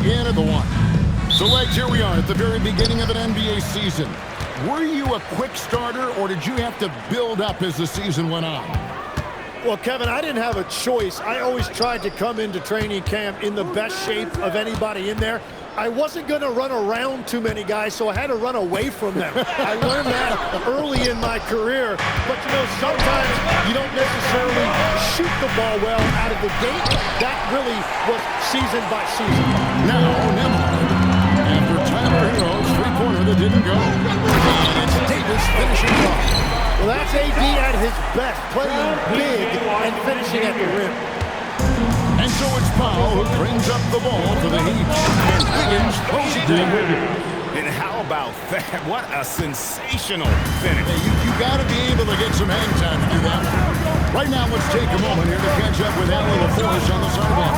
in at the one. So, Legs, here we are at the very beginning of an NBA season. Were you a quick starter, or did you have to build up as the season went on? Well, Kevin, I didn't have a choice. I always tried to come into training camp in the best shape of anybody in there. I wasn't going to run around too many guys, so I had to run away from them. I learned that early in my career. But, you know, sometimes you don't necessarily shoot the ball well out of the gate. That really was season by season. Now, Nimrod, after Tyler Hero's three-pointer that didn't go, and it's Davis finishing off. Well, that's AD at his best, playing big and finishing at the rim. And so it's Powell who brings up the ball for the Heat. And Wiggins throws it down. And how about that? What a sensational finish. Hey, you got to be able to get some hang time to do that. Right now, let's take a moment here to catch up with Allie LaForce on the sideline.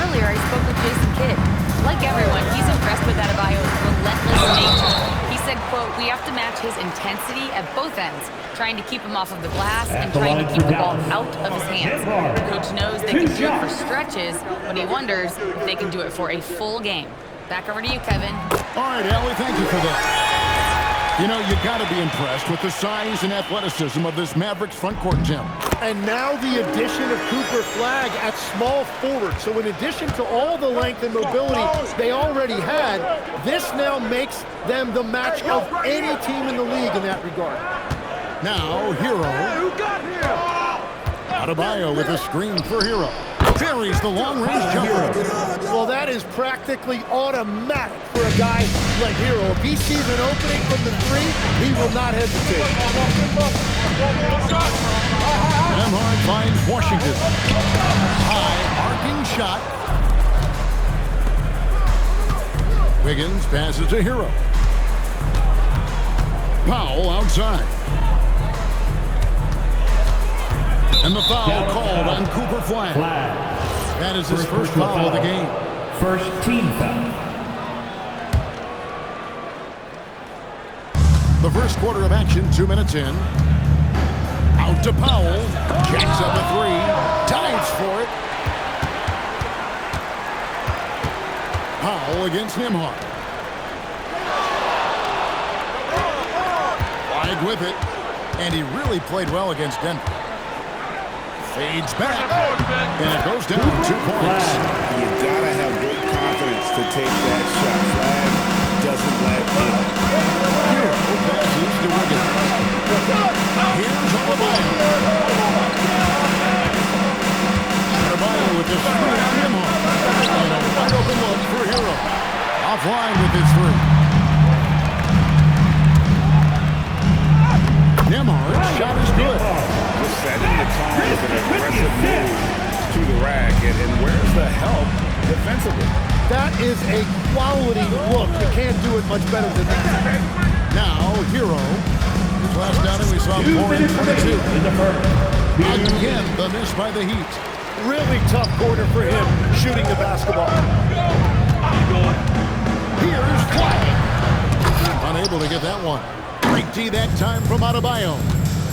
Earlier, I spoke with Jason Kidd. Like everyone, he's impressed with Adebayo's relentless nature. He said, quote, "We have to match his intensity at both ends, trying to keep him off of the glass and trying to keep the ball out of his hands. The coach knows they can do it for stretches, but he wonders if they can do it for a full game." Back over to you, Kevin. All right, Allie, thank you for that. You know, you got to be impressed with the size and athleticism of this Mavericks front court gym. And now the addition of Cooper Flagg at small forward. So in addition to all the length and mobility they already had, this now makes them the match of any team in the league in that regard. Now, Hero. Adebayo with a screen for Hero. Buries the long-range jumper. Well, that is practically automatic for a guy like Hero. If he sees an opening from the three, he will not hesitate. Nemhard finds Washington. High arcing shot. Wiggins passes to Hero. Powell outside. And the foul called on Cooper Flagg. That is his first foul of the game. First team foul. The first quarter of action, 2 minutes in. Out to Powell. Jacks up a three. Dives for it. Powell against Nimhard. Flagg with it. And he really played well against Denver. Fades back, and it goes down 2 points. You gotta have great confidence to take that shot. Flagg doesn't let in. Hero passes to Wiggins. Here's Adebayo. Adebayo with the screen on Nimhard. And a wide open look for Hero. Offline with his three. Nimhard's shot is good. Setting the tone with an aggressive move to the rack, and where's the help defensively? That is a quality look. You can't do it much better than that. Now, Hero. His last outing, we saw 4 and 22. Again, the miss by the Heat. Really tough quarter for him shooting the basketball. Here's Flagg. Unable to get that one. Great D that time from Adebayo.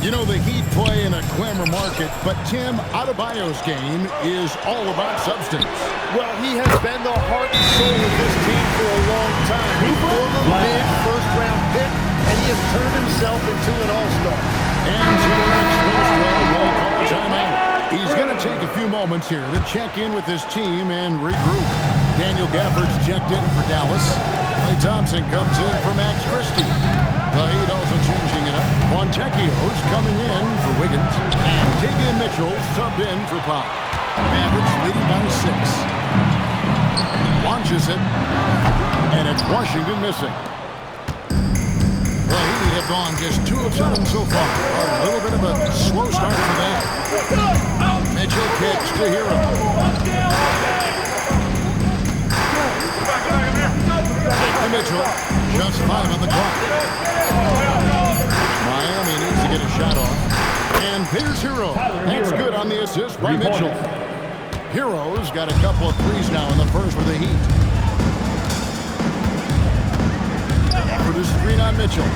You know, the Heat play in a glamour market, but Tim, Adebayo's game is all about substance. Well, he has been the heart and soul of this team for a long time. He former big first-round pick, and he has turned himself into an all-star. And to the next post-round, we'll call a timeout. He's going to take a few moments here to check in with his team and regroup. Daniel Gafford's checked in for Dallas. Klay Thompson comes in for Max Christie. The Heat also changing it up. Fontecchio's coming in for Wiggins. And Davion Mitchell subbed in for Powell. Mavericks leading by 6. Launches it. And it's Washington missing. The Heat have gone just 2 of 7 so far. A little bit of a slow start for them. Mitchell kicks to Hero. Back to Mitchell. Just 5 on the clock. Miami needs to get a shot off. And here's Hero. That's good on the assist by Mitchell. Hero's got a couple of threes now in the first with the Heat. For the screen on Mitchell.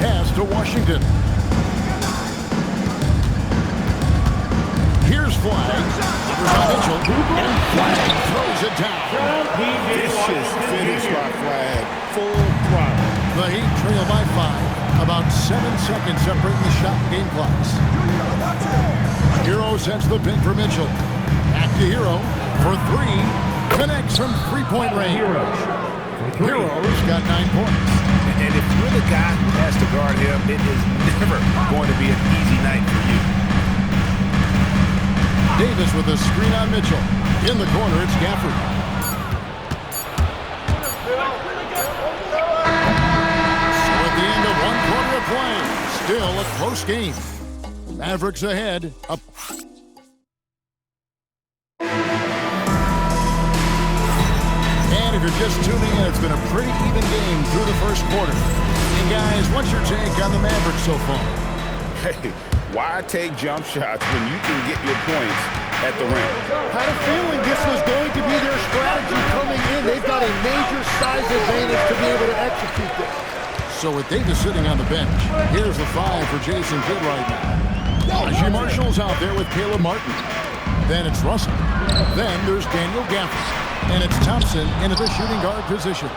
Pass to Washington. Here's Flagg. Mitchell. And Flag throws it down. Vicious finish by Flag. Full throttle. The Heat trail by 5. About 7 seconds separating the shot and game clocks. Hero sets the pick for Mitchell. Back to Hero for 3. Connects from three-point range. Hero's got 9 points. And if you're the guy who has to guard him, it is never going to be an easy night for you. Davis with a screen on Mitchell. In the corner, it's Gafford. So at the end of 1 quarter of play, still a close game. Mavericks ahead. Up. And if you're just tuning in, it's been a pretty even game through the first quarter. And guys, what's your take on the Mavericks so far? Hey, why take jump shots when you can get your points at the rim? Had a feeling this was going to be their strategy coming in. They've got a major size advantage to be able to execute this. So with Davis sitting on the bench, here's the 5 for Jason Kidd right now. Najee Marshall's out there with Caleb Martin. Then it's Russell. Then there's Daniel Gafford. And it's Thompson into the shooting guard position.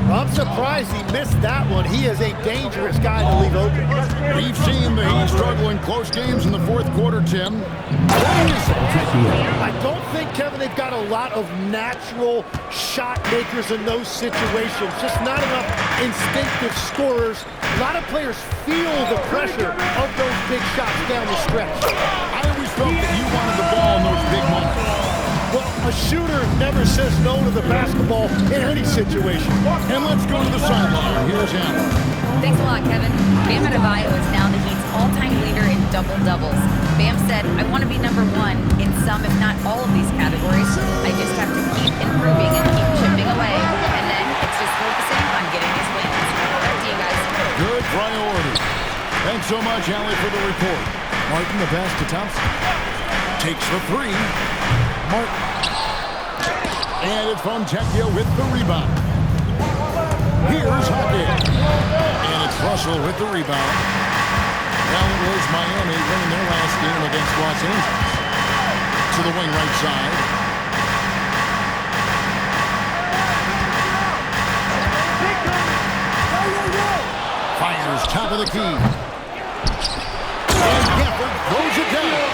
I'm surprised he missed that one. He is a dangerous guy to leave open. We've seen the Heat struggle in close games in the fourth quarter, Tim. I don't think, Kevin, they've got a lot of natural shot makers in those situations. Just not enough instinctive scorers. A lot of players feel the pressure of those big shots down the stretch. I always felt that you wanted the ball in those big moments. Well, a shooter never says no to the basketball in any situation. And let's go to the sideline. Here's Allen. Thanks a lot, Kevin. Bam Adebayo is now the Heat's all-time leader in double-doubles. Bam said, I want to be number 1 in some, if not all of these categories. I just have to keep improving and keep chipping away. And then it's just focusing on getting his wins. Back to you guys. Good priority. Thanks so much, Allie, for the report. Martin, the pass to Thompson. Takes the 3. Martin. And it's Fontecchio with the rebound. Here's Hockey. And it's Russell with the rebound. Well, it was Miami winning their last game against Los Angeles. To the wing right side. Fires top of the key. And Gafford throws it down.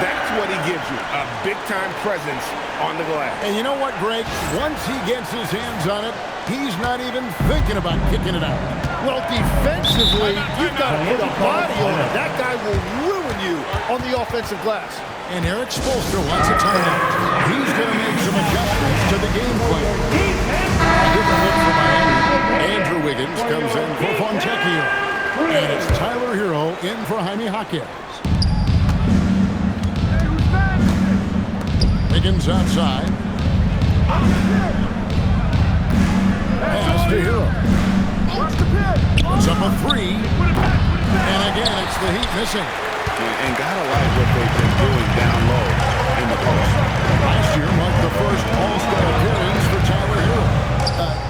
That's what he gives you, a big-time presence on the glass. And you know what, Greg? Once he gets his hands on it, he's not even thinking about kicking it out. Well, defensively, you've got to put a body on it. That guy will ruin you on the offensive glass. And Eric Spoelstra wants a timeout. He's going to make some adjustments to the game plan. A different look for Miami. Andrew Wiggins comes in for Fontecchio. And it's Tyler Hero in for Jaime Jaquez. Wiggins outside. Pass to Hero. Puts up a 3. And again, it's the Heat missing. And gotta like what they've been doing down low in the post. Last year marked the first All-Star appearance for Tyler Hero.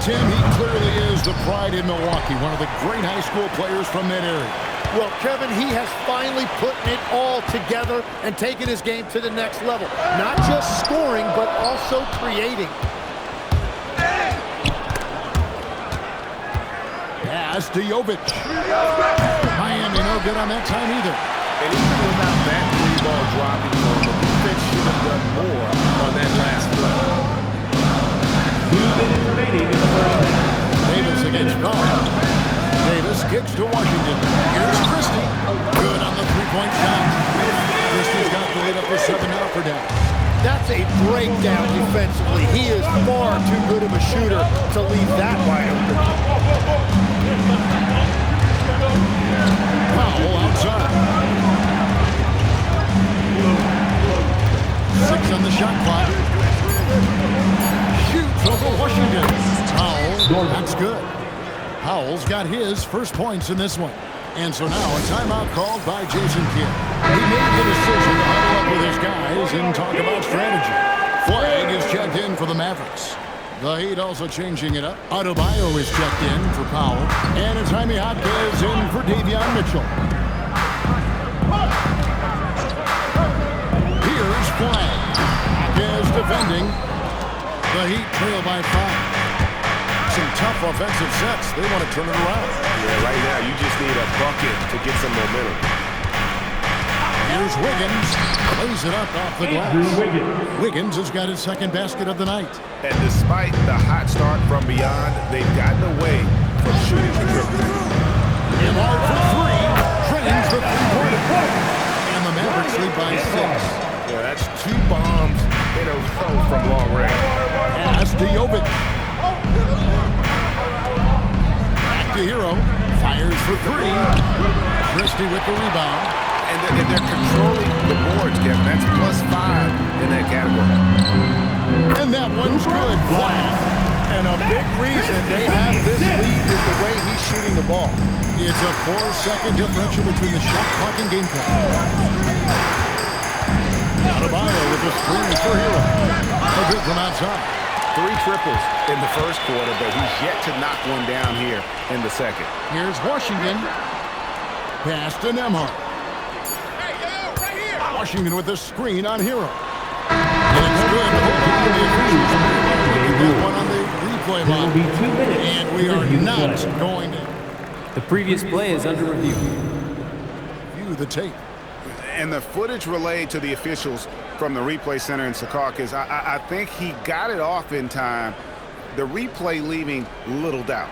Tim, he clearly is the pride in Milwaukee, one of the great high school players from that area. Well, Kevin, he has finally put it all together and taken his game to the next level. Not just scoring, but also creating. Pass to Jovic. Miami no good on that time either. And even without that 3-ball dropping zone, the defense should have done more on that last play. 2 minutes remaining in the first half. Davis against Gall. Davis kicks to Washington. Here's Christie. Good on the 3-point shot. Christie's got the lead up to 7 now for Dallas. That's a breakdown defensively. He is far too good of a shooter to leave that wide open. Foul outside. 6 on the shot clock. Shoots over Washington. Powell, that's good. Powell's got his first points in this one. And so now a timeout called by Jason Kidd. He made the decision to huddle up with his guys and talk about strategy. Flag is checked in for the Mavericks. The Heat also changing it up. Adebayo is checked in for Powell. And it's Jaime Jaquez in for Davion Mitchell. Here's Flag. Jaquez The Heat trail by 5. Some tough offensive sets. They want to turn it around. Yeah, right now you just need a bucket to get some momentum. Here's Wiggins. Plays it up off the glass. Wiggins has got his second basket of the night. And despite the hot start from beyond, they've gotten away from shooting the triple. Lamar for 3. Trains the three-pointer. And the Mavericks lead by 6. Yeah, that's 2 bombs in a row from long range. Pass to Jovic. Back to Hero. Fires for 3. Christie with the rebound. And they're controlling the boards, Kevin. That's +5 in that category. And that one's good. And a big reason they have this lead is the way he's shooting the ball. It's a 4-second differential between the shot clock and game clock. Adebayo with the screen for Hero. A good from outside. 3 triples in the first quarter, but he's yet to knock one down here in the second. Here's Washington. Pass to Nembhard. Washington with the screen on Hero. And it's good. That one on the replay There will be line. 2 minutes. And we are not going to The previous play is under review. view the tape. And the footage relayed to the officials from the replay center in Secaucus, I think he got it off in time. The replay leaving little doubt.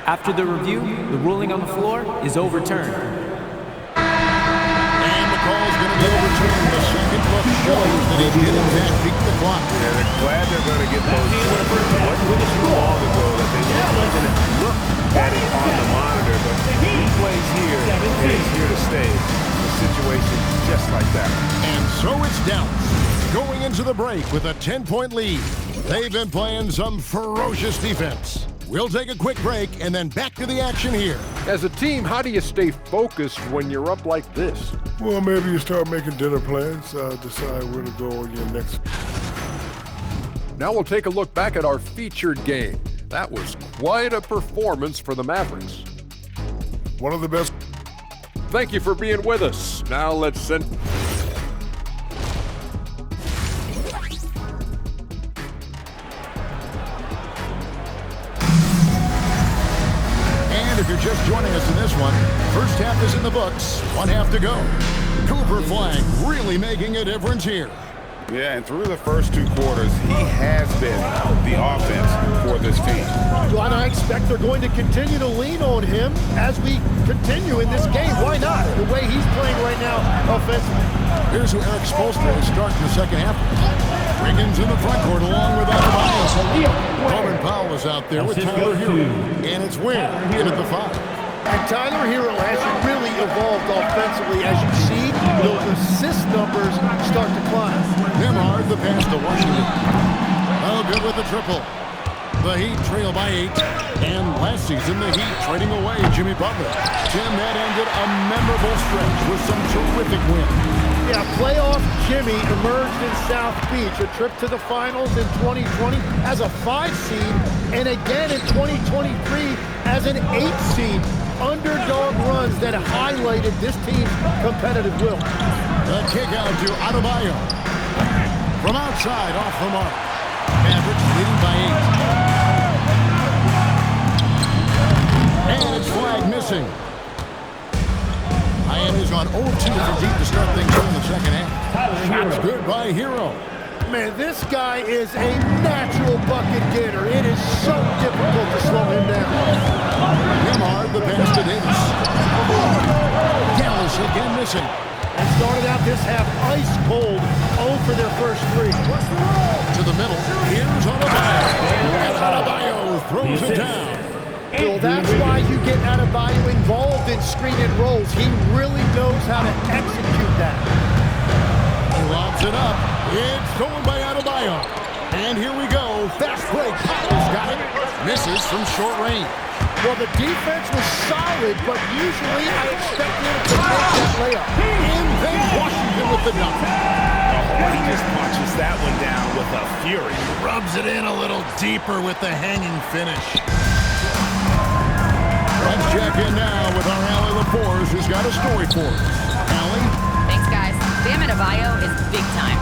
After the review, the ruling on the floor is overturned. And the call is going to be overturned. The second look shows that he did in fact beat the clock. Yeah, they're glad they're going to get those points. It wasn't too long ago that they didn't look at it on the monitor, but he plays here and he's here to stay. The situation just like that. And so it's Dallas going into the break with a 10-point lead. They've been playing some ferocious defense. We'll take a quick break and then back to the action here. As a team, how do you stay focused when you're up like this? Well, maybe you start making dinner plans, decide where to go on your next. Now we'll take a look back at our featured game. That was quite a performance for the Mavericks. One of the best. Thank you for being with us. Now let's send. And if you're just joining us in this one, first half is in the books, 1 half to go. Cooper Flag really making a difference here. Yeah, and through the first 2 quarters, he has been the offense for this team. Well, and I expect they're going to continue to lean on him as we continue in this game. Why not? The way he's playing right now offensively. Here's who Eric Spoelstra is starting the second half. Wiggins in the front court along with Adebayo. Norman Powell is out there with Tyler Hero. And it's Ware in at the 5. And Tyler Hero has really evolved offensively. As you see, those assist numbers start to climb. Nembhard the pass to Washington. Oh, good with the triple. The Heat trail by 8. And last season, the Heat trading away Jimmy Butler. Tim, that ended a memorable stretch with some terrific wins. Yeah, playoff Jimmy emerged in South Beach, a trip to the finals in 2020 as a 5 seed, and again in 2023 as an 8 seed. Underdog runs that highlighted this team's competitive will. The kick out to Adebayo. From outside, off the mark. Mavericks leading by 8. And it's Flag missing. Miami's on 0-2 from deep to start things in the second half. Shots good by Hero. Man, this guy is a natural bucket getter. It is so difficult to slow him down. Nembhard the pass to Davis. Dallas again missing. And started out this half ice cold, 0 for their first 3. To the middle. Here's Adebayo. And Adebayo throws it down. Well, that's why you get Adebayo involved in screen and rolls. He really knows how to execute that. He lobs it up. It's stolen by Adebayo. And here we go. Fast break. Powell's got it. Misses from short range. Well, the defense was solid, but usually I expect them to make that layup. And then Washington with the dunk. Oh, he just punches that one down with a fury. Rubs it in a little deeper with the hanging finish. And check in now with our Allie LaForce, who's got a story for us. Allie? Thanks, guys. Bam Adebayo is big time.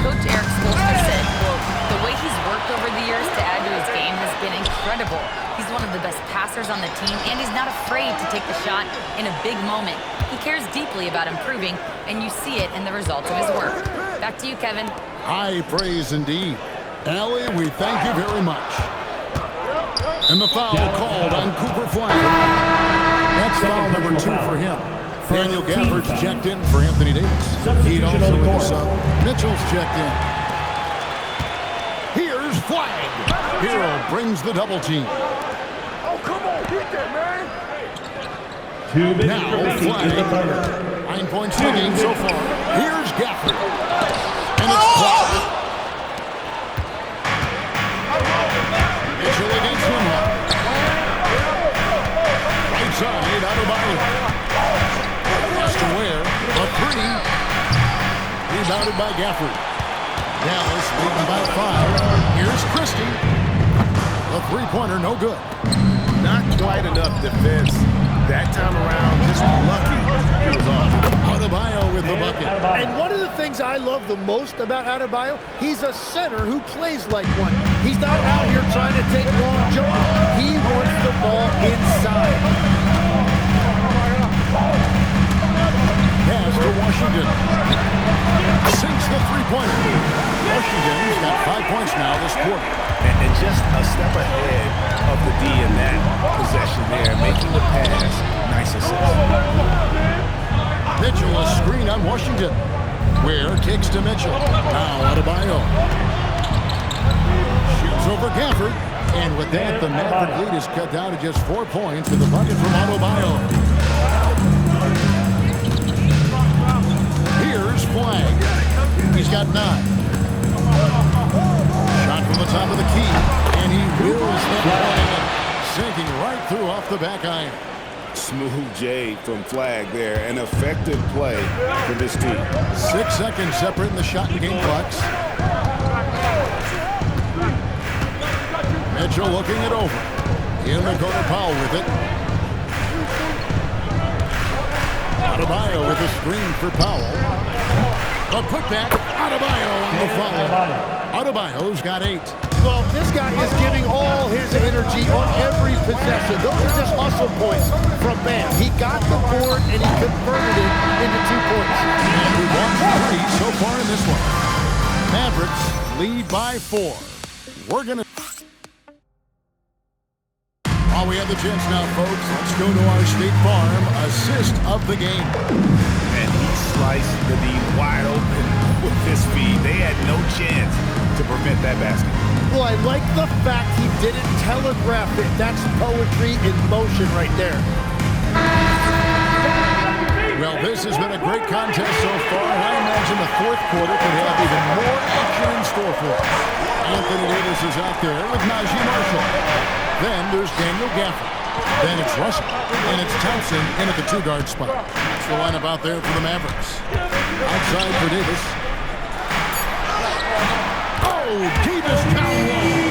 Coach Eric Spoelstra said, quote, the way he's worked over the years to add to his game has been incredible. He's one of the best passers on the team, and he's not afraid to take the shot in a big moment. He cares deeply about improving, and you see it in the results of his work. Back to you, Kevin. High praise indeed. Allie, we thank you very much. And the foul called on Cooper Flag. That's foul number 2 for him. Daniel Gafford's checked in for Anthony Davis. He also with the sub. Mitchell's checked in. Here's Flag. Hero brings the double team. Oh, come on, hit that, man. 2 minutes Now remaining in the Flag. third. 9 points in the game so far. Here's Gafford. And it's Flag. Mitchell against him. Right side, Adebayo. To where? A 3. Rebounded by Gafford. Dallas leading by 5. Here's Christie. A three-pointer, no good. Not quite enough defense. That time around, just lucky he was off. Adebayo with the bucket. And one of the things I love the most about Adebayo, he's a center who plays like one. He's not out here trying to take long jumpers. He wants the ball inside. Pass to Washington. Sinks the three-pointer. Washington's got 5 points now this quarter. And just a step ahead of the D in that possession there, making the pass nice and simple. Mitchell, a screen on Washington. Ware kicks to Mitchell. Now Adebayo. Shoots over Gafford. And with that, the Maverick lead is cut down to just 4 points with a bucket from Adebayo. Here's Flag. He's got 9. Shot from the top of the key. And he wheels the ball, sinking right through off the back iron. Smooth J from Flag there. An effective play for this team. 6 seconds separating the shot and game clocks. Mitchell looking it over. In the corner, Powell with it. Adebayo with a screen for Powell. A putback. Adebayo on the foul. Adebayo's got 8. Well, this guy is giving all his energy on every possession. Those are just hustle points from Bam. He got the board and he converted it into 2 points. And we won 3 so far in this one. Mavericks lead by 4. We're going to... While we have the chance now, folks, let's go to our State Farm assist of the game. And he sliced the D wide open with his feed. They had no chance to prevent that basket. Well, I like the fact he didn't telegraph it. That's poetry in motion right there. Well, this has been a great contest so far, and I imagine the fourth quarter could have even more action in store for us. Anthony Davis is out there with Najee Marshall. Then there's Daniel Gafford. Then it's Russell. And it's Thompson in at the 2-guard spot. That's the lineup out there for the Mavericks. Outside for Davis. Oh, Davis down low.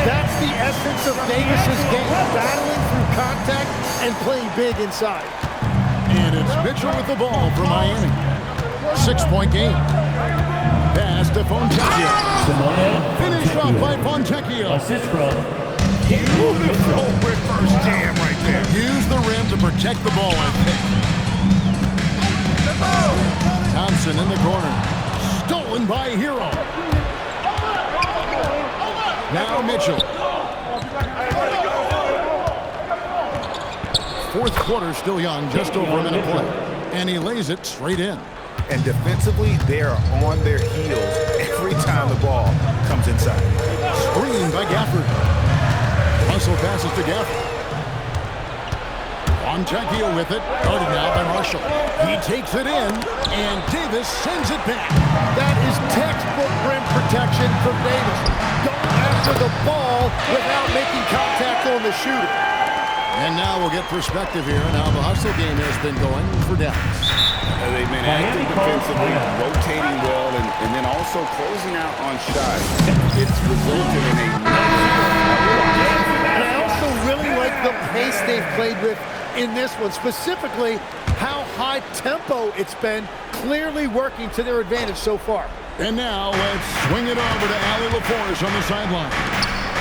That's the essence of Davis's game. Battling through contact and playing big inside. And it's Mitchell with the ball for Miami. 6-point game. Pass to Fontecchio. Finished off by Fontecchio. Assist from Beautiful reverse jam right there. Use the rim to protect the ball, I think. Thompson in the corner. Stolen by Hero. Now Mitchell. Fourth quarter still young, just over a minute play. And he lays it straight in. And defensively, they are on their heels every time the ball comes inside. Screen by Gafford. Russell passes to Gafford. Fontecchio with it. Guarded now by Marshall. He takes it in, and Davis sends it back. That is textbook rim protection from Davis. Going after the ball without making contact on the shooter. And now we'll get perspective here on how the hustle game has been going for Dallas. They've been active defensively, rotating well, and then also closing out on shots. It's resulted in a And I also really like the pace they've played with. in this one, specifically how high tempo it's been, clearly working to their advantage so far. And now let's swing it over to Allie LaForce on the sideline.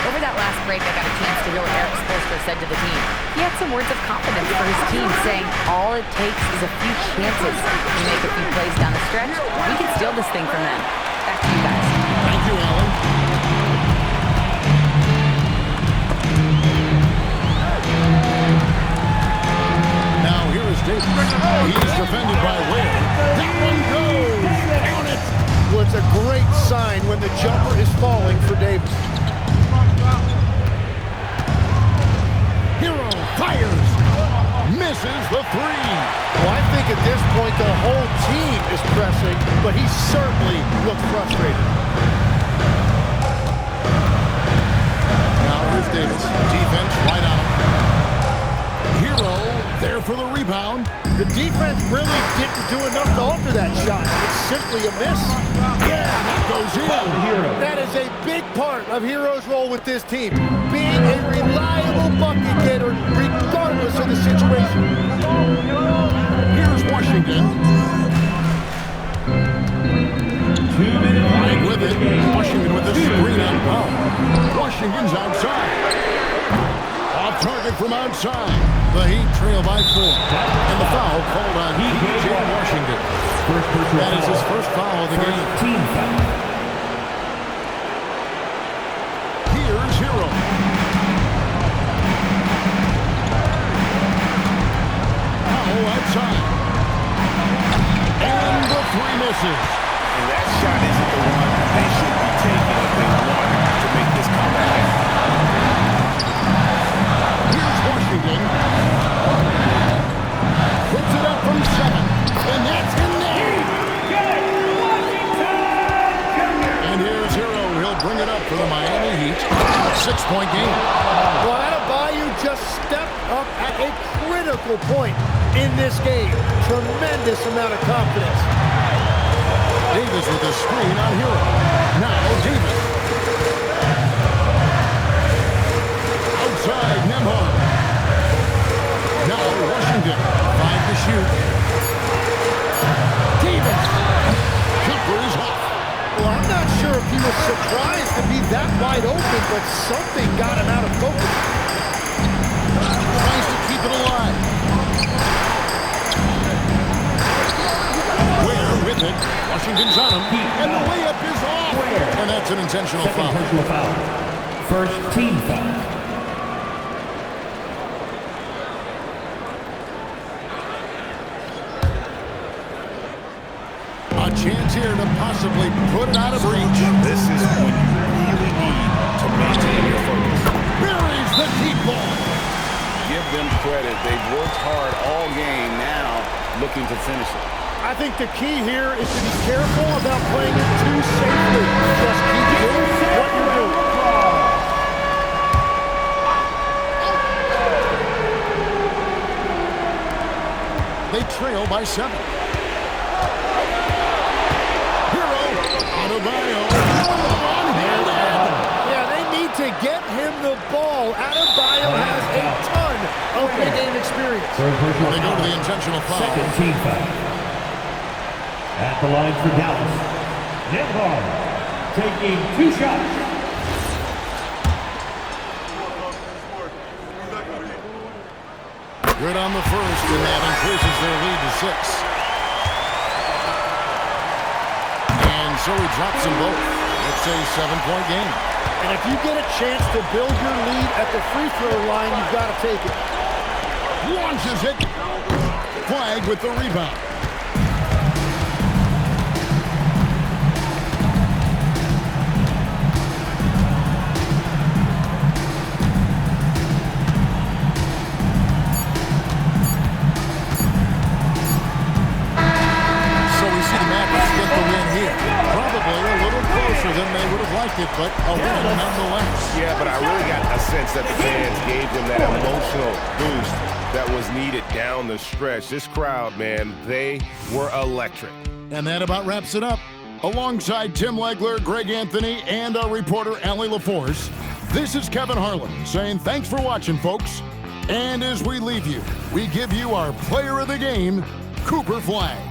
Over that last break, I got a chance to hear what Eric Spoelstra said to the team. He had some words of confidence for his team, saying all it takes is a few chances. We make a few plays down the stretch, we can steal this thing from them. Back to you guys. Thank you, Allie. Now here is Davis. He's defended by Ware. That one goes. On it. Well, it's a great sign when the jumper is falling for Davis. Hero fires. Misses the three. Well, I think at this point the whole team is pressing, but he certainly looked frustrated. Now here's Davis. Defense right on him. Hero there for the rebound. The defense really didn't do enough to alter that shot. It's simply a miss. Yeah, that goes in. That is a big part of Hero's role with this team, being a reliable bucket getter regardless of the situation. Here's Washington. 2 minutes Right with it. Washington with the screen on foul. Washington's outside. Off target from outside. The Heat trail by 4. And the foul called on P.J. Washington. That is his first foul of the game. Team foul. Here's Hero. Foul outside. And the three misses. And that shot isn't the one they should be taking if they want to make this comeback. Here's Washington. Puts it up from 7. And that's in there. And here's Hero. He'll bring it up for the Miami Heat. A 6-point game. Well, Adebayo just stepped up at a critical point in this game. Tremendous amount of confidence. Davis with a screen on Hero. Now Davis. Outside Nembhard. Now Washington. 5 to shoot. Davis. Jumper is off. Well, I'm not sure if he was surprised to be that wide open, but something got him out of focus. Tries to keep it alive. Ware with it. Washington's on him. And the layup is off. And that's an intentional Second foul. personal foul. First team foul. A chance here to possibly put it out of reach. This is when you really need to maintain your focus. Buries the deep ball. Give them credit. They've worked hard all game, now looking to finish it. I think the key here is to be careful about playing it too safely. Just keep doing what you're doing. They trail by 7. Hero, Adebayo, one-handed. Yeah, they need to get him the ball. Adebayo has a ton of mid-game experience. Third personal They go to foul. the intentional foul. Second team foul. At the line for Dallas, Nembhard taking 2 shots. Good on the first, and that increases their lead to 6. And so he drops them both. It's a 7-point game. And if you get a chance to build your lead at the free throw line, you've got to take it. Launches it. Flag with the rebound. Than they would have liked it, but a win nonetheless. Yeah, but I really got a sense that the fans gave them that emotional boost that was needed down the stretch. This crowd, man, they were electric. And that about wraps it up. Alongside Tim Legler, Greg Anthony, and our reporter, Allie LaForce, this is Kevin Harlan saying thanks for watching, folks, And as we leave you, we give you our player of the game, Cooper Flag.